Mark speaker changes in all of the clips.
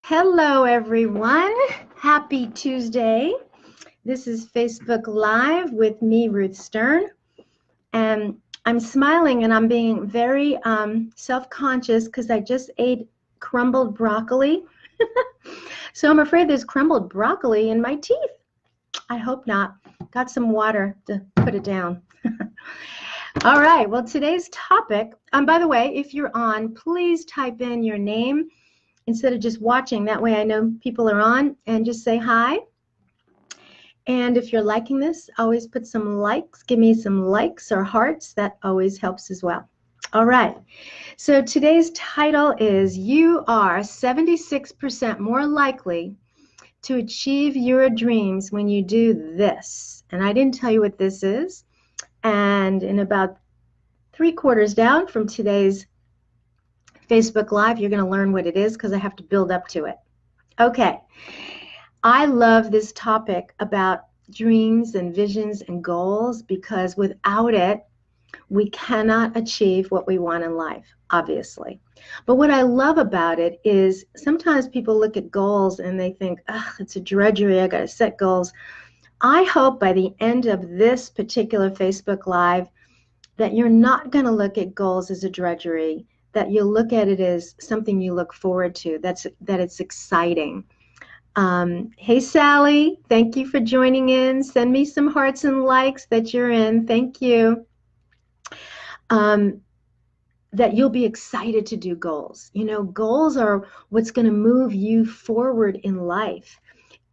Speaker 1: Hello, everyone. Happy Tuesday. This is Facebook Live with me, Ruth Stern. And I'm smiling and I'm being very self-conscious because I just ate crumbled broccoli. So I'm afraid there's crumbled broccoli in my teeth. I hope not. Got some water to put it down. All right. Well, today's topic, by the way, if you're on, please type in your name instead of just watching. That way I know people are on, and just say hi. And if you're liking this, always put some likes. Give me some likes or hearts. That always helps as well. All right. So today's title is You Are 76% More Likely to Achieve Your Dreams When You Do This. And I didn't tell you what this is. And in about 3/4 down from today's Facebook Live, you're going to learn what it is because I have to build up to it. Okay. I love this topic about dreams and visions and goals because without it, we cannot achieve what we want in life, obviously. But what I love about it is sometimes people look at goals and they think, ugh, it's a drudgery, I got to set goals. I hope by the end of this particular Facebook Live that you're not going to look at goals as a drudgery, that you'll look at it as something you look forward to, that it's exciting. Hey, Sally, thank you for joining in. Send me some hearts and likes that you're in. Thank you. That you'll be excited to do goals. You know, goals are what's going to move you forward in life.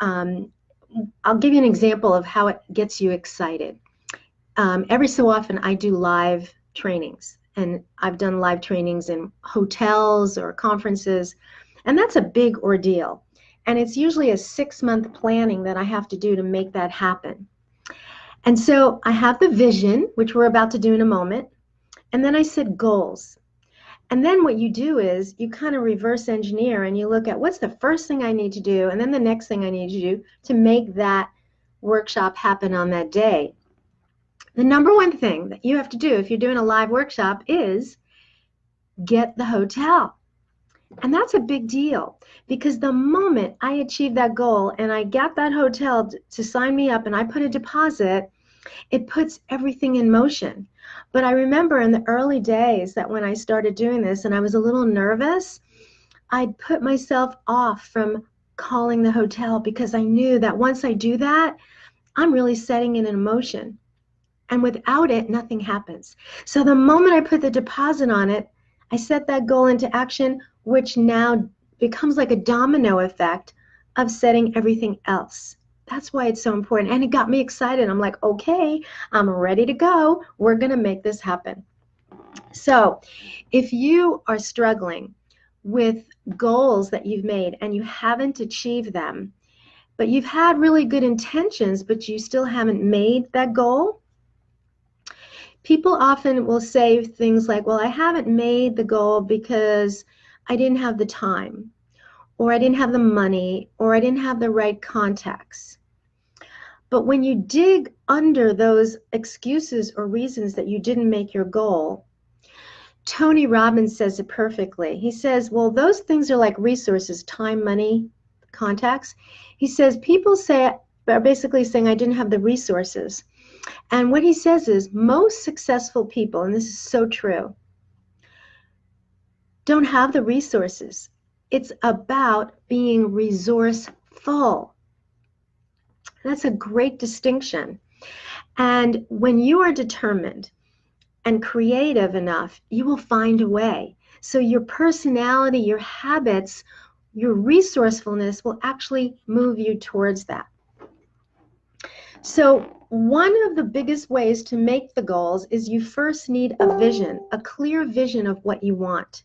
Speaker 1: I'll give you an example of how it gets you excited. Every so often I do live trainings, and I've done live trainings in hotels or conferences, and that's a big ordeal. And it's usually a 6-month planning that I have to do to make that happen. And so I have the vision, which we're about to do in a moment, and then I set goals. And then what you do is you kind of reverse engineer and you look at what's the first thing I need to do, and then the next thing I need to do to make that workshop happen on that day. The number one thing that you have to do if you're doing a live workshop is get the hotel. And that's a big deal because the moment I achieve that goal and I get that hotel to sign me up and I put a deposit, it puts everything in motion. But I remember in the early days that when I started doing this and I was a little nervous, I'd put myself off from calling the hotel because I knew that once I do that, I'm really setting it in motion. And without it, nothing happens. So the moment I put the deposit on it, I set that goal into action, which now becomes like a domino effect of setting everything else. That's why it's so important. And it got me excited. I'm like, okay, I'm ready to go. We're going to make this happen. So if you are struggling with goals that you've made and you haven't achieved them, but you've had really good intentions, but you still haven't made that goal, people often will say things like, well, I haven't made the goal because I didn't have the time, or I didn't have the money, or I didn't have the right contacts. But when you dig under those excuses or reasons that you didn't make your goal, Tony Robbins says it perfectly. He says, well, those things are like resources, time, money, contacts. He says, people are basically saying I didn't have the resources. And what he says is most successful people, and this is so true, don't have the resources. It's about being resourceful. That's a great distinction. And when you are determined and creative enough, you will find a way. So your personality, your habits, your resourcefulness will actually move you towards that. So one of the biggest ways to make the goals is you first need a vision, a clear vision of what you want.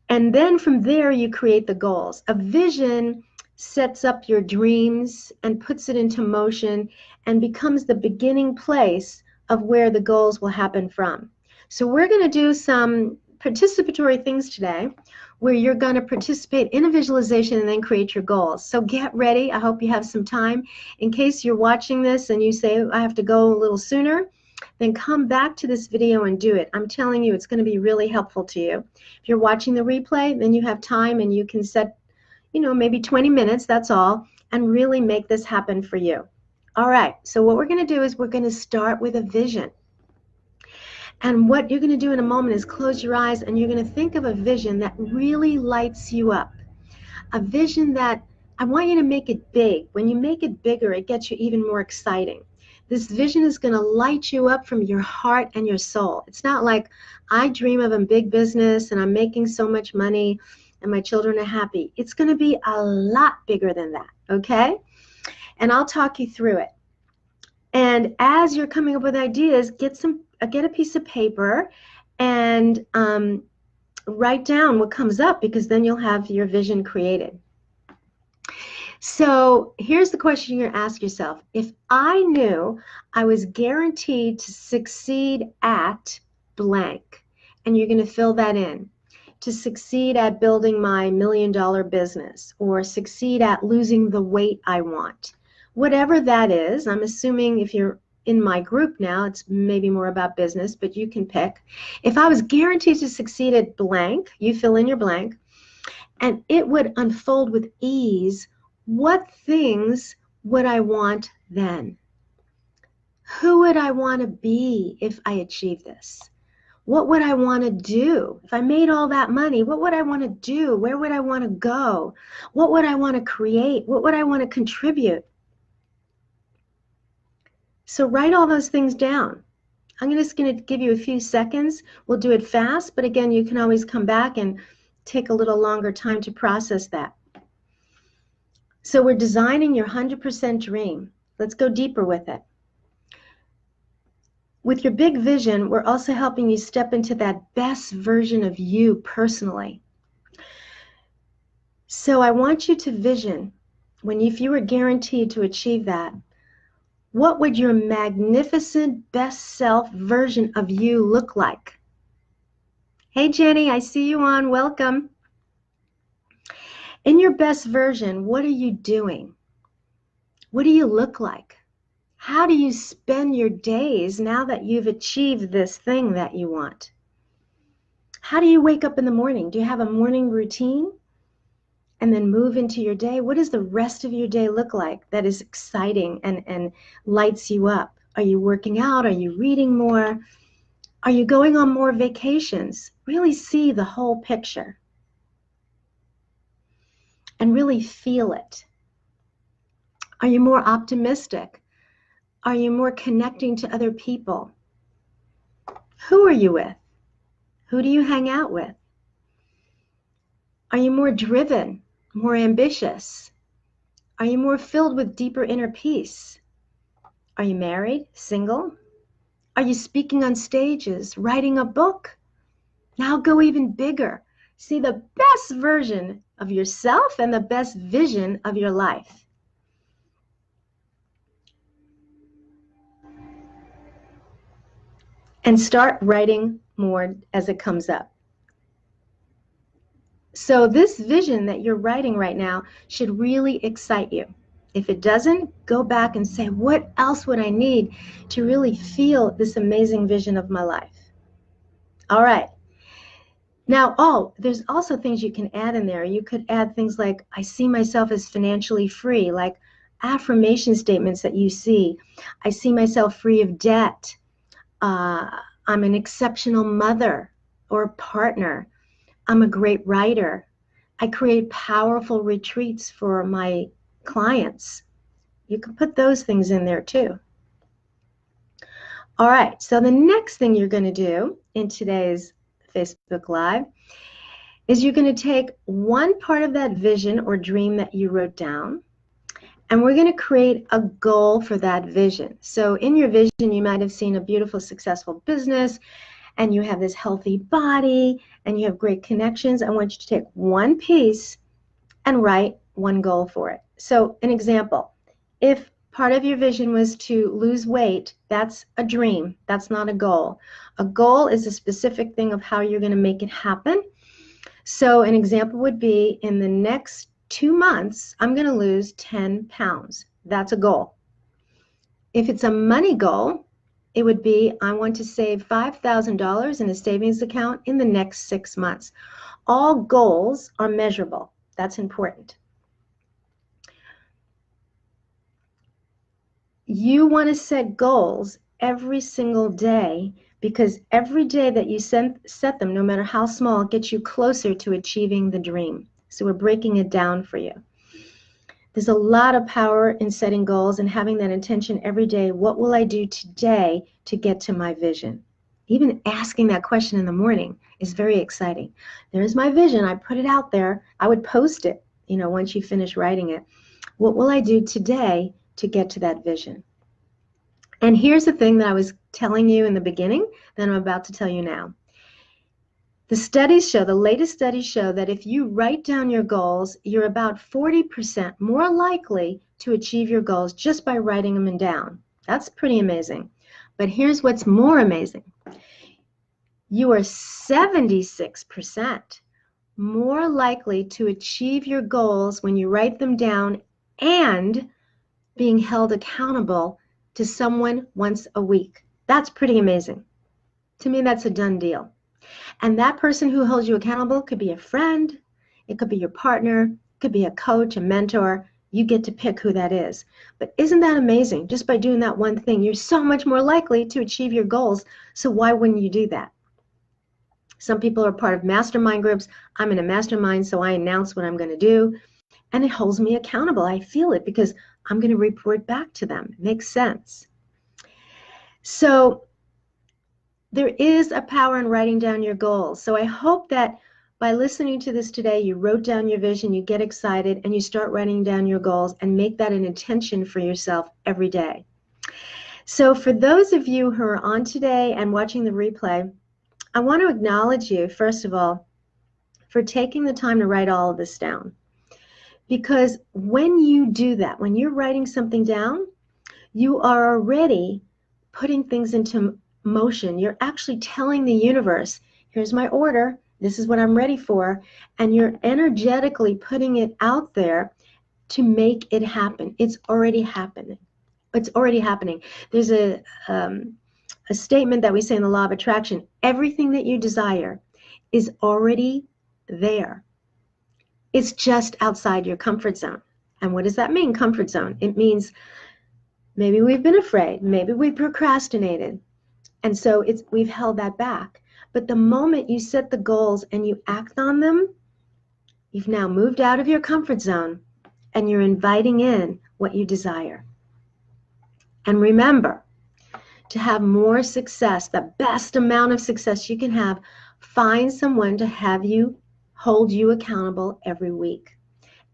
Speaker 1: And then from there, you create the goals. A vision sets up your dreams and puts it into motion and becomes the beginning place of where the goals will happen from. So we're going to do some participatory things today where you're going to participate in a visualization and then create your goals. So get ready. I hope you have some time. In case you're watching this and you say, I have to go a little sooner, then come back to this video and do it. I'm telling you, it's going to be really helpful to you. If you're watching the replay, then you have time and you can set maybe 20 minutes, that's all, and really make this happen for you. All right, so what we're going to do is we're going to start with a vision. And what you're going to do in a moment is close your eyes and you're going to think of a vision that really lights you up. A vision that I want you to make it big. When you make it bigger, it gets you even more exciting. This vision is going to light you up from your heart and your soul. It's not like I dream of a big business and I'm making so much money and my children are happy. It's going to be a lot bigger than that, okay? And I'll talk you through it. And as you're coming up with ideas, get a piece of paper and write down what comes up, because then you'll have your vision created. So here's the question you're going to ask yourself. If I knew I was guaranteed to succeed at blank, and you're going to fill that in, to succeed at building my $1 million business, or succeed at losing the weight I want, whatever that is. I'm assuming if you're in my group now, it's maybe more about business, but you can pick. If I was guaranteed to succeed at blank, you fill in your blank, and it would unfold with ease, what things would I want then? Who would I want to be if I achieved this? What would I want to do? If I made all that money, what would I want to do? Where would I want to go? What would I want to create? What would I want to contribute? So write all those things down. I'm just going to give you a few seconds. We'll do it fast, but again, you can always come back and take a little longer time to process that. So we're designing your 100% dream. Let's go deeper with it. With your big vision, we're also helping you step into that best version of you personally. So I want you to vision, if you were guaranteed to achieve that, what would your magnificent best self version of you look like? Hey Jenny, I see you on. Welcome. In your best version, what are you doing? What do you look like? How do you spend your days now that you've achieved this thing that you want? How do you wake up in the morning? Do you have a morning routine? And then move into your day? What does the rest of your day look like that is exciting and lights you up? Are you working out? Are you reading more? Are you going on more vacations? Really see the whole picture and really feel it. Are you more optimistic? Are you more connecting to other people? Who are you with? Who do you hang out with? Are you more driven, more ambitious? Are you more filled with deeper inner peace? Are you married, single? Are you speaking on stages, writing a book? Now go even bigger. See the best version of yourself and the best vision of your life. And start writing more as it comes up. So this vision that you're writing right now should really excite you. If it doesn't, go back and say, what else would I need to really feel this amazing vision of my life? All right. Now, there's also things you can add in there. You could add things like, I see myself as financially free, like affirmation statements that you see. I see myself free of debt. I'm an exceptional mother or partner. I'm a great writer. I create powerful retreats for my clients. You can put those things in there too. All right, so the next thing you're going to do in today's Facebook Live is you're going to take one part of that vision or dream that you wrote down, and we're going to create a goal for that vision. So in your vision, you might have seen a beautiful, successful business, and you have this healthy body, and you have great connections. I want you to take one piece and write one goal for it. So an example, if part of your vision was to lose weight, that's a dream. That's not a goal. A goal is a specific thing of how you're going to make it happen. So an example would be, in the next 2 months, I'm going to lose 10 pounds. That's a goal. If it's a money goal, it would be, I want to save $5,000 in a savings account in the next 6 months. All goals are measurable. That's important. You want to set goals every single day, because every day that you set them, no matter how small, gets you closer to achieving the dream. So we're breaking it down for you. There's a lot of power in setting goals and having that intention every day. What will I do today to get to my vision? Even asking that question in the morning is very exciting. There's my vision. I put it out there. I would post it, once you finish writing it. What will I do today to get to that vision? And here's the thing that I was telling you in the beginning that I'm about to tell you now. The latest studies show that if you write down your goals, you're about 40% more likely to achieve your goals just by writing them down. That's pretty amazing. But here's what's more amazing. You are 76% more likely to achieve your goals when you write them down and being held accountable to someone once a week. That's pretty amazing. To me, that's a done deal. And that person who holds you accountable could be a friend, it could be your partner, it could be a coach, a mentor. You get to pick who that is. But isn't that amazing? Just by doing that one thing, you're so much more likely to achieve your goals. So why wouldn't you do that? Some people are part of mastermind groups. I'm in a mastermind, so I announce what I'm going to do. And it holds me accountable. I feel it because I'm going to report back to them. It makes sense. So there is a power in writing down your goals. So I hope that by listening to this today, you wrote down your vision, you get excited, and you start writing down your goals and make that an intention for yourself every day. So for those of you who are on today and watching the replay, I want to acknowledge you, first of all, for taking the time to write all of this down. Because when you do that, when you're writing something down, you are already putting things into motion. You're actually telling the universe, here's my order, this is what I'm ready for, and you're energetically putting it out there to make it happen. It's already happening. It's already happening. There's a statement that we say in the law of attraction: everything that you desire is already there. It's just outside your comfort zone. And what does that mean, comfort zone? It means maybe we've been afraid, maybe we procrastinated, and so we've held that back. But the moment you set the goals and you act on them, you've now moved out of your comfort zone and you're inviting in what you desire. And remember, to have more success, the best amount of success you can have, find someone to hold you accountable every week.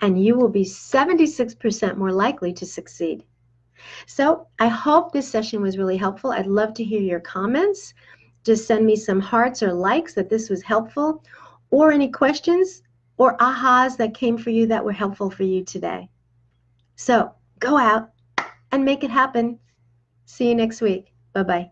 Speaker 1: And you will be 76% more likely to succeed. So I hope this session was really helpful. I'd love to hear your comments. Just send me some hearts or likes that this was helpful, or any questions or ahas that came for you that were helpful for you today. So go out and make it happen. See you next week. Bye-bye.